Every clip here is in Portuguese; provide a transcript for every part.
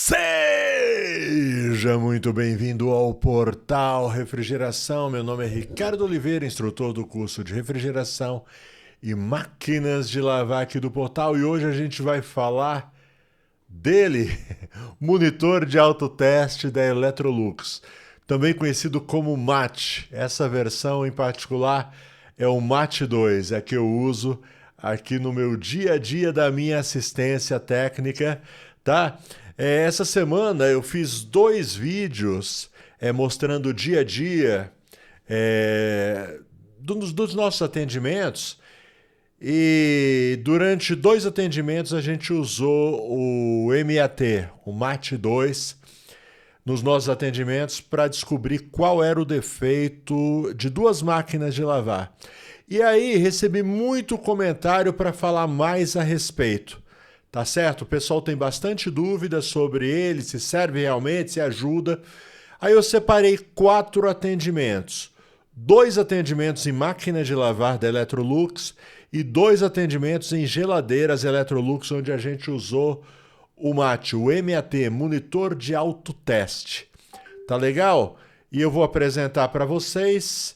Seja muito bem-vindo ao Portal Refrigeração. Meu nome é Ricardo Oliveira, instrutor do curso de refrigeração e máquinas de lavar aqui do portal. E hoje a gente vai falar dele, monitor de autoteste da Electrolux, também conhecido como MAT. Essa versão em particular é o MAT 2, é que eu uso aqui no meu dia a dia da minha assistência técnica, tá? Essa semana eu fiz 2 vídeos mostrando o dia a dia dos nossos atendimentos, e durante 2 atendimentos a gente usou o MAT, o MAT 2, nos nossos atendimentos para descobrir qual era o defeito de 2 máquinas de lavar. E aí recebi muito comentário para falar mais a respeito. Tá certo? O pessoal tem bastante dúvida sobre ele, se serve realmente, se ajuda. Aí eu separei 4 atendimentos. 2 atendimentos em máquina de lavar da Electrolux e 2 atendimentos em geladeiras Electrolux, onde a gente usou o MAT, o MAT, monitor de autoteste. Tá legal? E eu vou apresentar para vocês.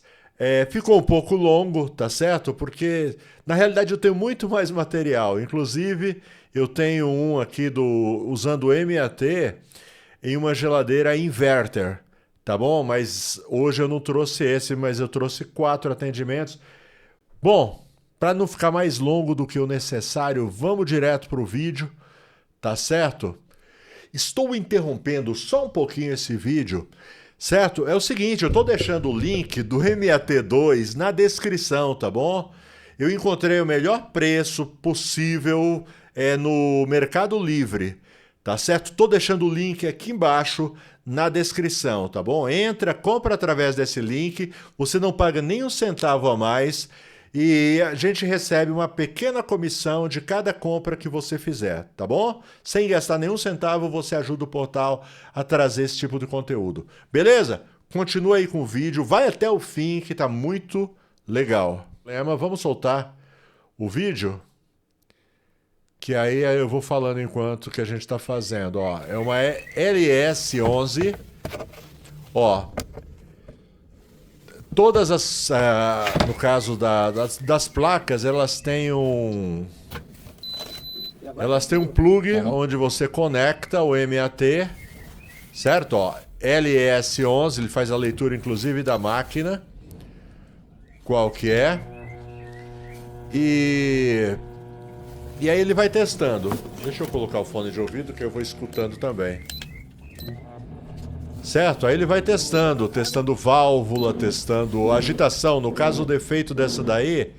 Ficou um pouco longo, tá certo? Porque na realidade eu tenho muito mais material. Inclusive eu tenho um aqui usando o MAT em uma geladeira inverter, tá bom? Mas hoje eu não trouxe esse, mas eu trouxe 4 atendimentos. Bom, para não ficar mais longo do que o necessário, vamos direto para o vídeo, tá certo? Estou interrompendo só um pouquinho esse vídeo, certo? É o seguinte, eu estou deixando o link do MAT2 na descrição, tá bom? Eu encontrei o melhor preço possível no Mercado Livre, tá certo? Estou deixando o link aqui embaixo na descrição, tá bom? Entra, compra através desse link, você não paga nem um centavo a mais e a gente recebe uma pequena comissão de cada compra que você fizer, tá bom? Sem gastar nenhum centavo, você ajuda o portal a trazer esse tipo de conteúdo. Beleza? Continua aí com o vídeo, vai até o fim que tá muito legal. Vamos soltar o vídeo? Que aí eu vou falando enquanto que a gente está fazendo. Ó, é uma LS11. Ó, todas as, no caso das placas, elas têm um plug onde você conecta o MAT, certo? Ó, LS11, ele faz a leitura inclusive da máquina, qual que é. E aí ele vai testando. Deixa eu colocar o fone de ouvido que eu vou escutando também. Certo? Aí ele vai testando válvula, testando agitação. No caso, o defeito dessa daí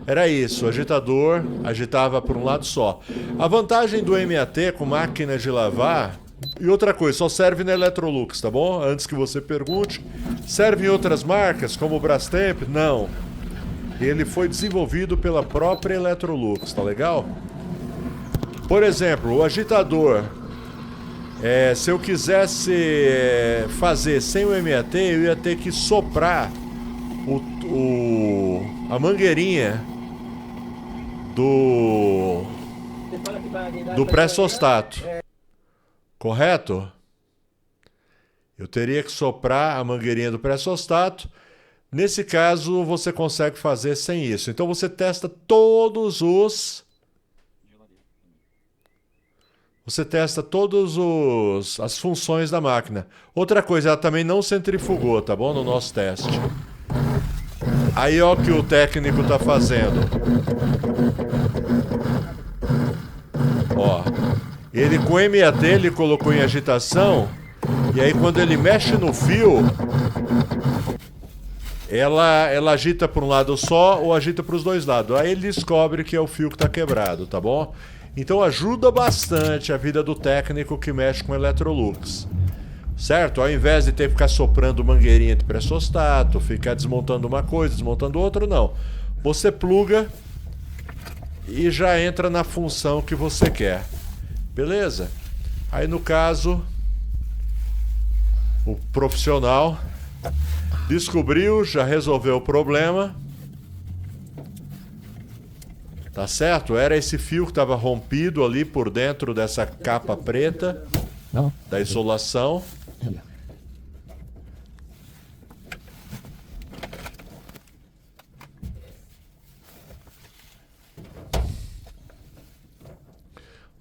era isso, o agitador agitava por um lado só. A vantagem do MAT com máquina de lavar, e outra coisa, só serve na Electrolux, tá bom? Antes que você pergunte, serve em outras marcas como o Brastemp? Não. Ele foi desenvolvido pela própria Electrolux, tá legal? Por exemplo, o agitador, se eu quisesse fazer sem o MAT, eu ia ter que soprar a mangueirinha do pré-sostato, correto? Eu teria que soprar a mangueirinha do pré-sostato. Nesse caso, você consegue fazer sem isso. Então você testa as funções da máquina. Outra coisa, ela também não centrifugou, tá bom? No nosso teste. Aí ó o que o técnico tá fazendo. Ó, ele com MAT ele colocou em agitação, e aí quando ele mexe no fio, ela agita para um lado só ou agita para os 2 lados. Aí ele descobre que é o fio que está quebrado, tá bom? Então ajuda bastante a vida do técnico que mexe com Electrolux, certo? Ao invés de ter que ficar soprando mangueirinha de pré-sostato, ficar desmontando uma coisa, desmontando outra, não. Você pluga e já entra na função que você quer. Beleza? Aí no caso, o profissional descobriu, já resolveu o problema. Tá certo? Era esse fio que estava rompido ali por dentro dessa capa preta. Não? da isolação.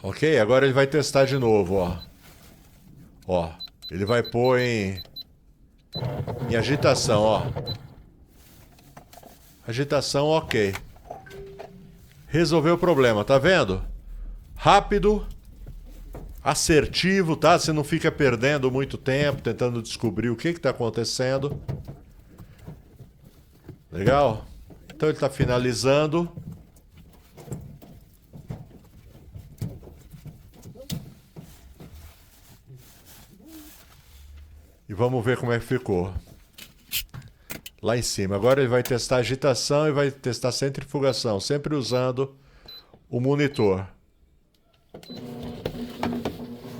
Ok, agora ele vai testar de novo, ó. Ó, ele vai pôr em agitação, ó. Agitação, ok. Resolveu o problema, tá vendo? Rápido, assertivo, tá? Você não fica perdendo muito tempo tentando descobrir o que está acontecendo. Legal? Então ele está finalizando. E vamos ver como é que ficou. Lá em cima. Agora ele vai testar agitação e vai testar centrifugação, sempre usando o monitor.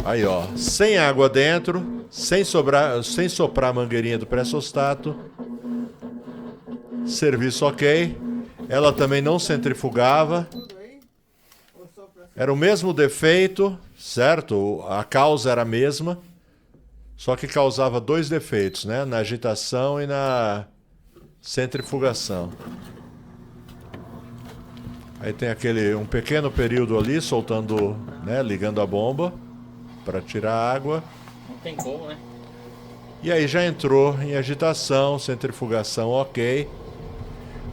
Aí, ó, sem água dentro, sem soprar a mangueirinha do pressostato. Serviço ok. Ela também não centrifugava. Era o mesmo defeito, certo? A causa era a mesma. Só que causava dois defeitos, né? Na agitação e na centrifugação. Aí tem um pequeno período ali soltando, né? Ligando a bomba para tirar a água. Não tem como, né? E aí já entrou em agitação, centrifugação ok.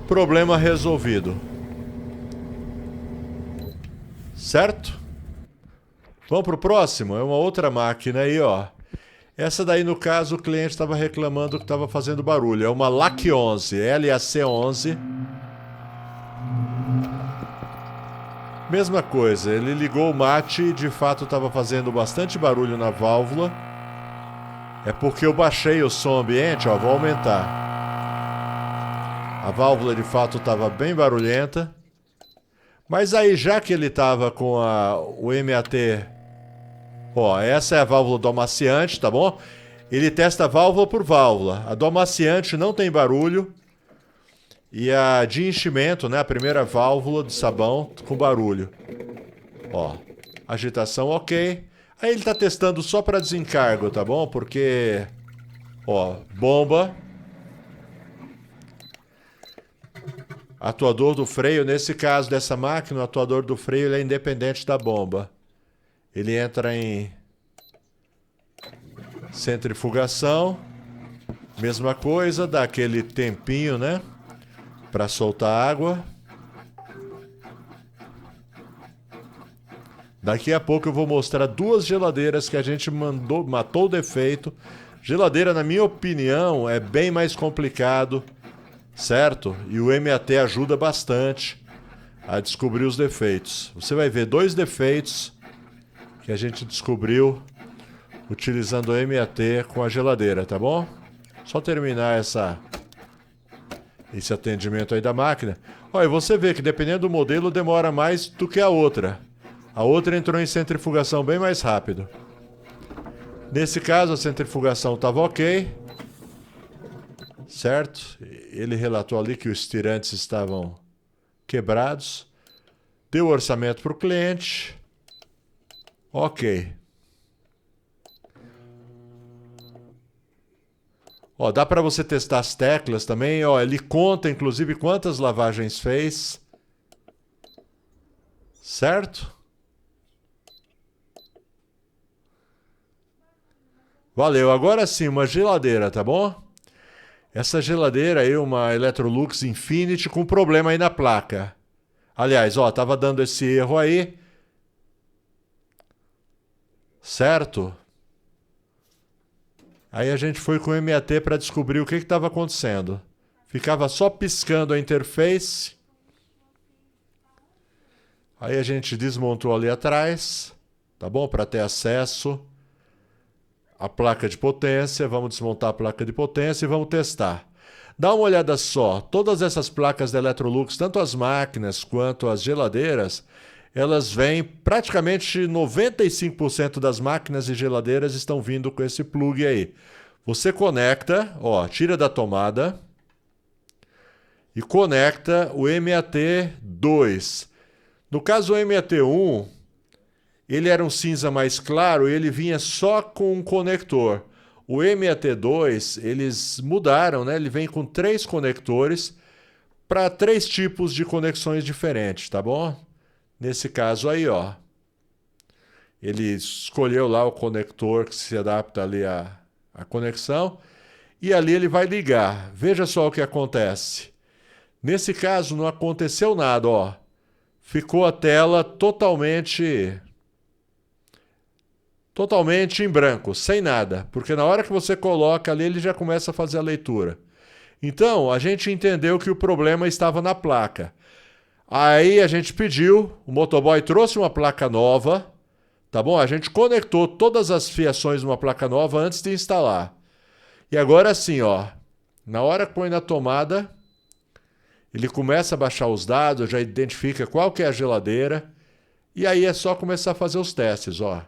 Problema resolvido. Certo? Vamos pro próximo? É uma outra máquina aí, ó. Essa daí, no caso, o cliente estava reclamando que estava fazendo barulho. É uma LAC 11, LAC 11. Mesma coisa, ele ligou o mate e de fato estava fazendo bastante barulho na válvula. É porque eu baixei o som ambiente, ó, vou aumentar. A válvula de fato estava bem barulhenta. Mas aí, já que ele estava com o MAT... Ó, essa é a válvula do amaciante, tá bom? Ele testa válvula por válvula. A do amaciante não tem barulho. E a de enchimento, né? A primeira válvula de sabão com barulho. Ó, agitação ok. Aí ele tá testando só para desencargo, tá bom? Porque, ó, bomba. Atuador do freio, nesse caso dessa máquina, o atuador do freio ele é independente da bomba. Ele entra em centrifugação. Mesma coisa, dá aquele tempinho, né? Para soltar água. Daqui a pouco eu vou mostrar duas geladeiras que a gente matou o defeito. Geladeira, na minha opinião, é bem mais complicado, certo? E o MAT ajuda bastante a descobrir os defeitos. Você vai ver dois defeitos que a gente descobriu utilizando o MAT com a geladeira, tá bom? Só terminar esse atendimento aí da máquina. Olha, você vê que dependendo do modelo demora mais do que a outra. A outra entrou em centrifugação bem mais rápido. Nesse caso a centrifugação estava ok. Certo? Ele relatou ali que os tirantes estavam quebrados. Deu orçamento para o cliente. Ok. Ó, dá para você testar as teclas também. Ó, ele conta, inclusive, quantas lavagens fez. Certo? Valeu. Agora sim, uma geladeira, tá bom? Essa geladeira aí, uma Electrolux Infinity com problema aí na placa. Aliás, ó, tava dando esse erro aí. Certo? Aí a gente foi com o MAT para descobrir o que estava acontecendo. Ficava só piscando a interface. Aí a gente desmontou ali atrás, tá bom? Para ter acesso à placa de potência. Vamos desmontar a placa de potência e vamos testar. Dá uma olhada só. Todas essas placas da Electrolux, tanto as máquinas quanto as geladeiras, elas vêm, praticamente 95% das máquinas e geladeiras estão vindo com esse plug aí. Você conecta, ó, tira da tomada e conecta o MAT2. No caso o MAT1, ele era um cinza mais claro e ele vinha só com um conector. O MAT2, eles mudaram, né? Ele vem com 3 conectores para 3 tipos de conexões diferentes, tá bom? Nesse caso aí, ó. Ele escolheu lá o conector que se adapta ali à conexão e ali ele vai ligar. Veja só o que acontece. Nesse caso não aconteceu nada, ó. Ficou a tela totalmente em branco, sem nada, porque na hora que você coloca ali ele já começa a fazer a leitura. Então, a gente entendeu que o problema estava na placa. Aí a gente pediu, o motoboy trouxe uma placa nova, tá bom? A gente conectou todas as fiações numa placa nova antes de instalar. E agora sim, ó, na hora que põe na tomada, ele começa a baixar os dados, já identifica qual que é a geladeira, e aí é só começar a fazer os testes, ó.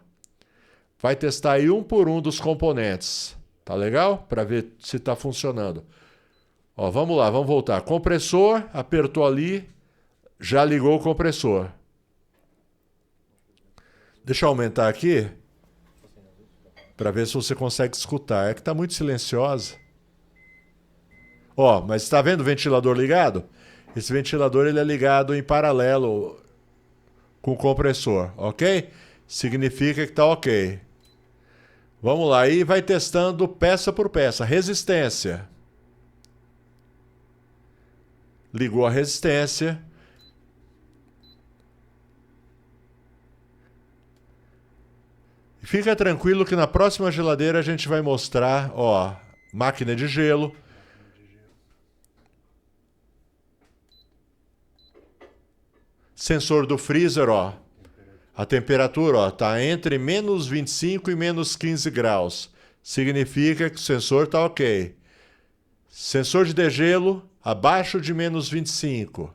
Vai testar aí um por um dos componentes, tá legal? Para ver se está funcionando. Ó, vamos lá, vamos voltar. Compressor, apertou ali, já ligou o compressor. Deixa eu aumentar aqui, para ver se você consegue escutar. É que está muito silenciosa. Ó, mas está vendo o ventilador ligado? Esse ventilador ele é ligado em paralelo com o compressor, ok? Significa que está ok. Vamos lá, aí vai testando peça por peça. Resistência. Ligou a resistência. Fica tranquilo que na próxima geladeira a gente vai mostrar, ó, máquina de gelo. Sensor do freezer, ó. A temperatura, ó, tá entre menos 25 e menos 15 graus. Significa que o sensor tá ok. Sensor de degelo abaixo de menos 25.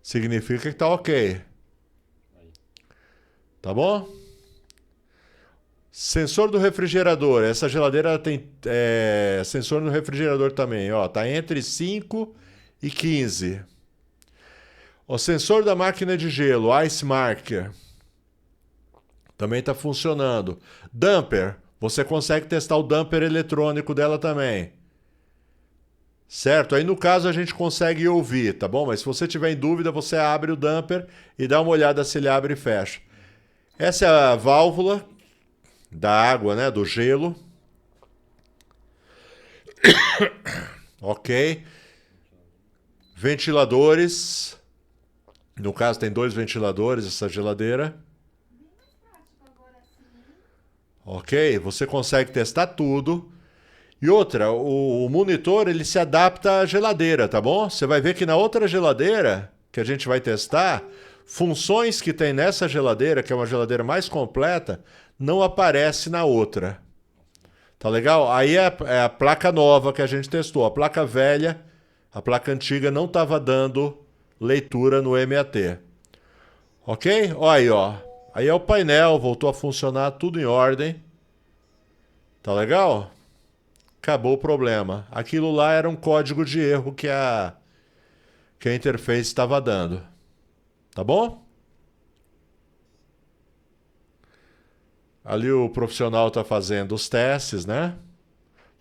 Significa que tá ok. Tá bom? Sensor do refrigerador. Essa geladeira tem sensor no refrigerador também, ó. Tá entre 5 e 15. O sensor da máquina de gelo, Ice Marker, também está funcionando. Damper, você consegue testar o damper eletrônico dela também. Certo? Aí no caso a gente consegue ouvir, tá bom? Mas se você tiver em dúvida, você abre o damper e dá uma olhada se ele abre e fecha. Essa é a válvula da água, né? Do gelo. Ok. Ventiladores. No caso, tem 2 ventiladores, essa geladeira. Ok, você consegue testar tudo. E outra, o monitor ele se adapta à geladeira, tá bom? Você vai ver que na outra geladeira que a gente vai testar, funções que tem nessa geladeira, que é uma geladeira mais completa, não aparece na outra. Tá legal? Aí é a placa nova que a gente testou. A placa velha, a placa antiga não estava dando leitura no MAT. Ok? Olha aí, ó. Aí é o painel, voltou a funcionar, tudo em ordem. Tá legal? Acabou o problema. Aquilo lá era um código de erro que a interface estava dando. Tá bom? Ali o profissional está fazendo os testes, né?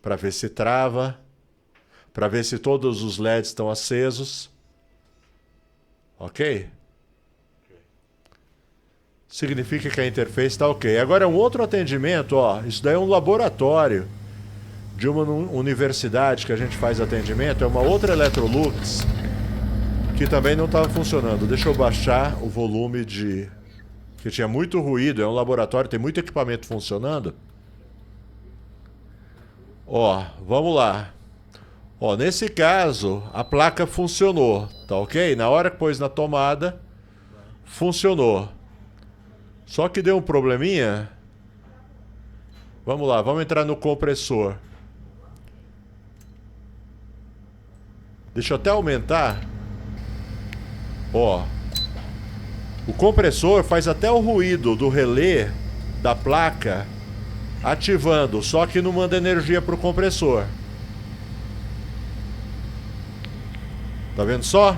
Para ver se trava. Para ver se todos os LEDs estão acesos. Ok? Significa que a interface está ok. Agora, um outro atendimento, ó. Isso daí é um laboratório de uma universidade que a gente faz atendimento. É uma outra Electrolux que também não estava funcionando. Deixa eu baixar o volume de... que tinha muito ruído. É um laboratório, tem muito equipamento funcionando. Ó, vamos lá. Ó, nesse caso, a placa funcionou, tá ok? Na hora que pôs na tomada, funcionou. Só que deu um probleminha. Vamos lá, vamos entrar no compressor. Deixa eu até aumentar. Ó. O compressor faz até o ruído do relé da placa ativando, só que não manda energia para o compressor. Tá vendo só?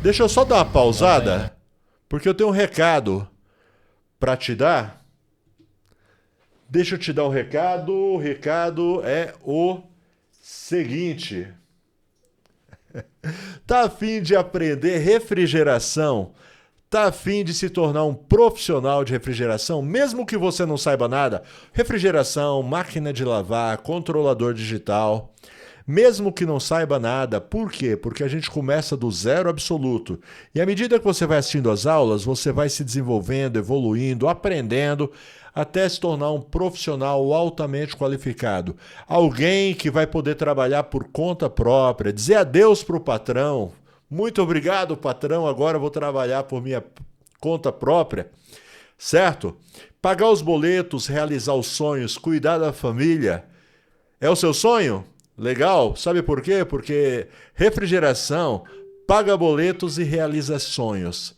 Deixa eu só dar uma pausada porque eu tenho um recado para te dar. Deixa eu te dar o recado. O recado é o seguinte. Tá a fim de aprender refrigeração? Tá a fim de se tornar um profissional de refrigeração, mesmo que você não saiba nada? Refrigeração, máquina de lavar, controlador digital. Mesmo que não saiba nada, por quê? Porque a gente começa do zero absoluto. E à medida que você vai assistindo às aulas, você vai se desenvolvendo, evoluindo, aprendendo, até se tornar um profissional altamente qualificado. Alguém que vai poder trabalhar por conta própria, dizer adeus para o patrão. Muito obrigado, patrão, agora eu vou trabalhar por minha conta própria, certo? Pagar os boletos, realizar os sonhos, cuidar da família. É o seu sonho? Legal. Sabe por quê? Porque refrigeração paga boletos e realiza sonhos,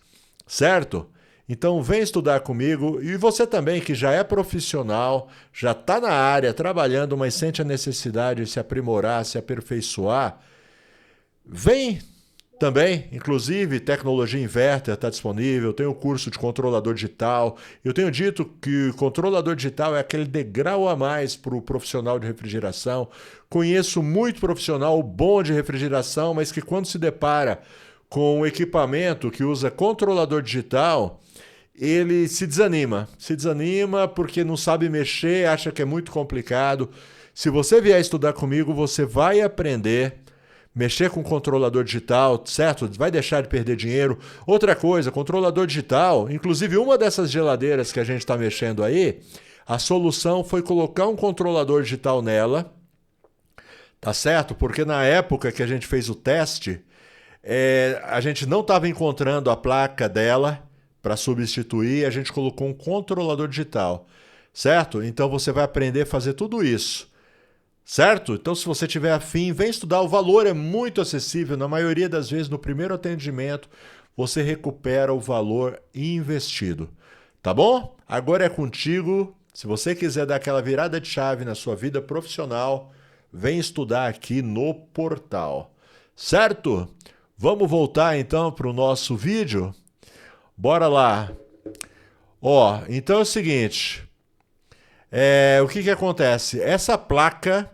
certo? Então vem estudar comigo, e você também que já é profissional, já está na área trabalhando, mas sente a necessidade de se aprimorar, se aperfeiçoar, vem também, inclusive, tecnologia inverter está disponível, tem o curso de controlador digital. Eu tenho dito que o controlador digital é aquele degrau a mais para o profissional de refrigeração. Conheço muito profissional bom de refrigeração, mas que quando se depara com um equipamento que usa controlador digital, ele se desanima. Se desanima porque não sabe mexer, acha que é muito complicado. Se você vier estudar comigo, você vai aprender mexer com controlador digital, certo? Vai deixar de perder dinheiro. Outra coisa, controlador digital, inclusive uma dessas geladeiras que a gente está mexendo aí, a solução foi colocar um controlador digital nela, tá certo? Porque na época que a gente fez o teste, a gente não estava encontrando a placa dela para substituir, a gente colocou um controlador digital, certo? Então você vai aprender a fazer tudo isso. Certo? Então, se você tiver afim, vem estudar. O valor é muito acessível. Na maioria das vezes, no primeiro atendimento, você recupera o valor investido. Tá bom? Agora é contigo. Se você quiser dar aquela virada de chave na sua vida profissional, vem estudar aqui no portal. Certo? Vamos voltar então para o nosso vídeo? Bora lá. Ó, então é o seguinte. O que acontece? Essa placa,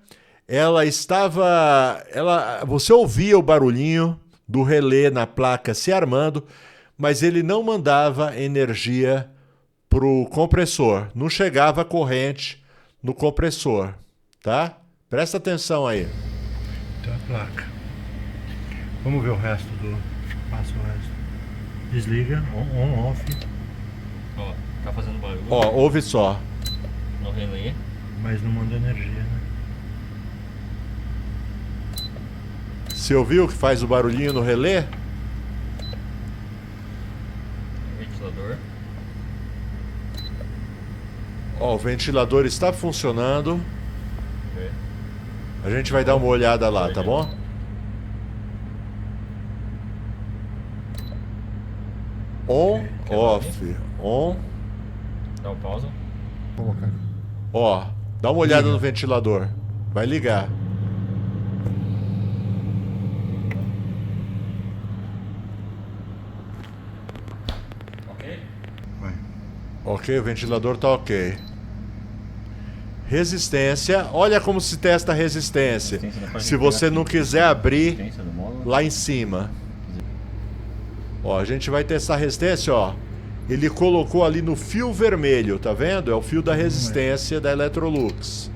você ouvia o barulhinho do relé na placa se armando, mas ele não mandava energia para o compressor, não chegava corrente no compressor, tá? Presta atenção aí. Então a placa. Vamos ver o resto do... Passa o resto. Desliga, on, off. Ó, tá fazendo barulho. Ó, ouve só. No relé. Mas não manda energia, né? Você ouviu que faz o barulhinho no relé? Ventilador. Ó, o ventilador está funcionando. Vamos ver. A gente vai dar uma olhada lá, tá bom? On, off, on. Dá um pausa. Colocar. Ó, dá uma olhada Liga. no ventilador. Vai ligar. Ok? Vai. Ok, o ventilador tá ok. Resistência. Olha como se testa a resistência. Resistência da parte Se você não quiser abrir Resistência do módulo. lá em cima. Ó, a gente vai testar a resistência, ó. Ele colocou ali no fio vermelho, tá vendo? É o fio da resistência da Electrolux.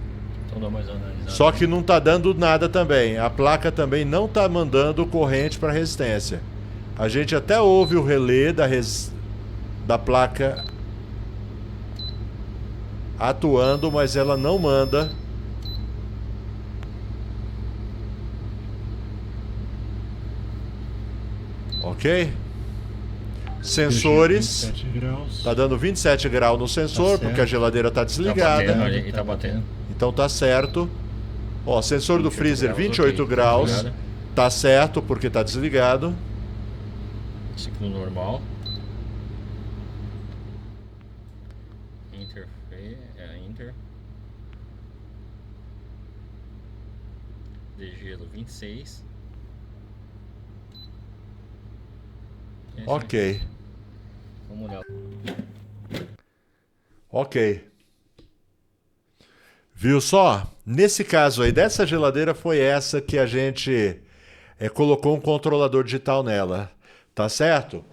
Então dá mais uma analisada. Só que não tá dando nada também. A placa também não tá mandando corrente para resistência. A gente até ouve o relé da placa atuando, mas ela não manda. Ok? Sensores. 27 graus. Tá dando 27 graus no sensor, Tá porque a certo. geladeira tá Tá desligada. batendo, olha aí, tá batendo. Então tá certo. Ó, sensor do 28 freezer graus, 28 ok. graus. Desligado. Tá certo, porque tá desligado. Ciclo normal. Inter. De gelo 26. Ok. Vamos olhar. Ok. Viu só? Nesse caso aí, dessa geladeira foi essa que a gente colocou um controlador digital nela, tá certo?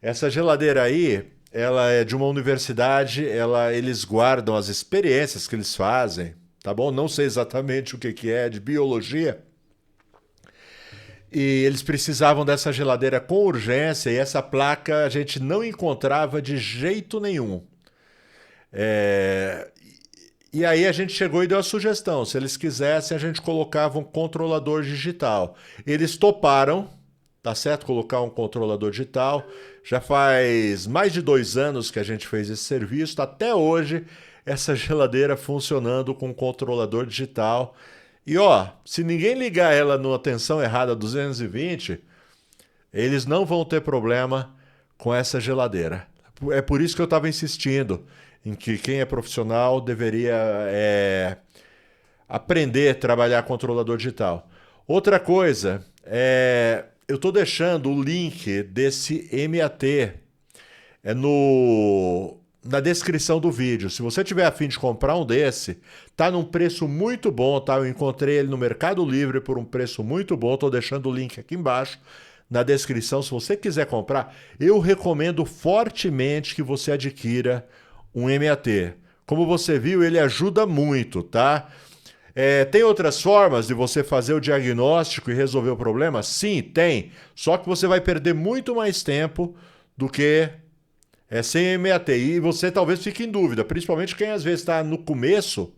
Essa geladeira aí, ela é de uma universidade, eles guardam as experiências que eles fazem, tá bom? Não sei exatamente o que é, de biologia. E eles precisavam dessa geladeira com urgência e essa placa a gente não encontrava de jeito nenhum. E aí a gente chegou e deu a sugestão, se eles quisessem a gente colocava um controlador digital. Eles toparam, tá certo? Colocar um controlador digital. Já faz mais de 2 anos que a gente fez esse serviço, até hoje essa geladeira funcionando com controlador digital. E ó, se ninguém ligar ela numa tensão errada 220, eles não vão ter problema com essa geladeira. É por isso que eu estava insistindo em que quem é profissional deveria aprender a trabalhar controlador digital. Outra coisa, eu estou deixando o link desse MAT na descrição do vídeo. Se você tiver a fim de comprar um desse, tá num preço muito bom, tá? Eu encontrei ele no Mercado Livre por um preço muito bom, estou deixando o link aqui embaixo na descrição. Se você quiser comprar, eu recomendo fortemente que você adquira um MAT. Como você viu, ele ajuda muito, tá? Tem outras formas de você fazer o diagnóstico e resolver o problema? Sim, tem. Só que você vai perder muito mais tempo do que sem MAT. E você talvez fique em dúvida, principalmente quem às vezes está no começo,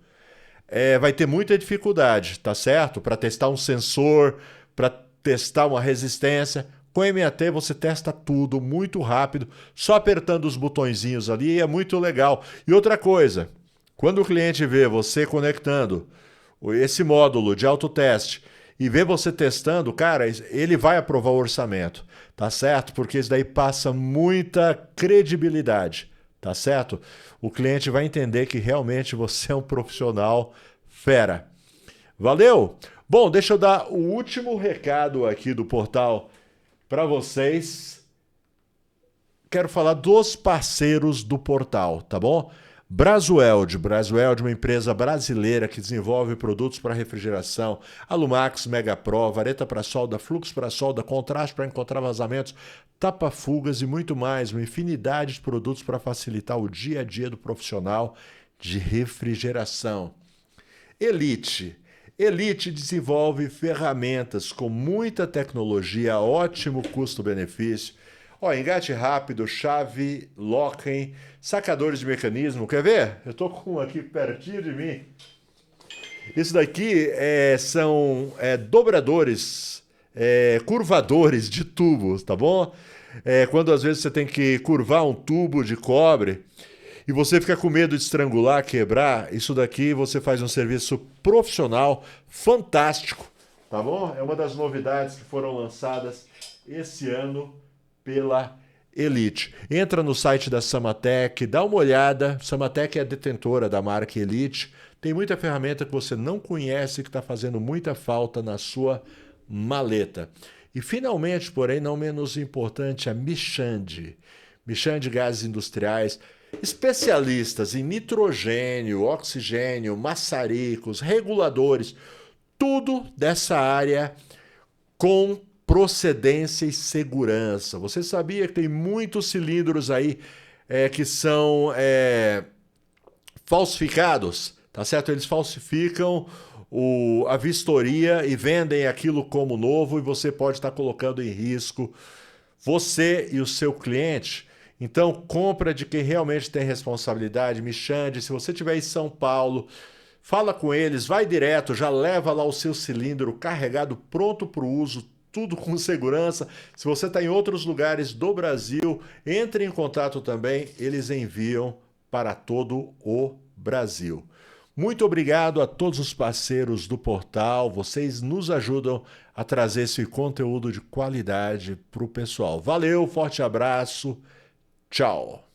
vai ter muita dificuldade, tá certo? Para testar um sensor, para testar uma resistência. Com MAT você testa tudo muito rápido, só apertando os botõezinhos ali, é muito legal. E outra coisa, quando o cliente vê você conectando esse módulo de autoteste e vê você testando, cara, ele vai aprovar o orçamento, tá certo? Porque isso daí passa muita credibilidade, tá certo? O cliente vai entender que realmente você é um profissional fera. Valeu? Bom, deixa eu dar o último recado aqui do portal para vocês. Quero falar dos parceiros do portal, tá bom? Brasueld, uma empresa brasileira que desenvolve produtos para refrigeração, Alumax, Megapro, vareta para solda, fluxo para solda, contraste para encontrar vazamentos, tapa-fugas e muito mais, uma infinidade de produtos para facilitar o dia a dia do profissional de refrigeração. Elite desenvolve ferramentas com muita tecnologia, ótimo custo-benefício. Engate rápido, chave, locking, sacadores de mecanismo. Quer ver? Eu estou com um aqui pertinho de mim. Isso daqui são dobradores, curvadores de tubos, tá bom? Quando às vezes você tem que curvar um tubo de cobre e você fica com medo de estrangular, quebrar, isso daqui você faz um serviço profissional fantástico, tá bom? É uma das novidades que foram lançadas esse ano pela Elite. Entra no site da Samatec, dá uma olhada. Samatec é a detentora da marca Elite. Tem muita ferramenta que você não conhece que está fazendo muita falta na sua maleta. E finalmente, porém não menos importante, a Michande. Michande Gases Industriais, especialistas em nitrogênio, oxigênio, maçaricos, reguladores, tudo dessa área com procedência e segurança. Você sabia que tem muitos cilindros aí que são falsificados, tá certo? Eles falsificam a vistoria e vendem aquilo como novo e você pode estar colocando em risco você e o seu cliente. Então, compra de quem realmente tem responsabilidade. Michande, se você estiver em São Paulo, fala com eles, vai direto, já leva lá o seu cilindro carregado, pronto para o uso, tudo com segurança. Se você está em outros lugares do Brasil, entre em contato também, eles enviam para todo o Brasil. Muito obrigado a todos os parceiros do portal, vocês nos ajudam a trazer esse conteúdo de qualidade para o pessoal. Valeu, forte abraço, tchau!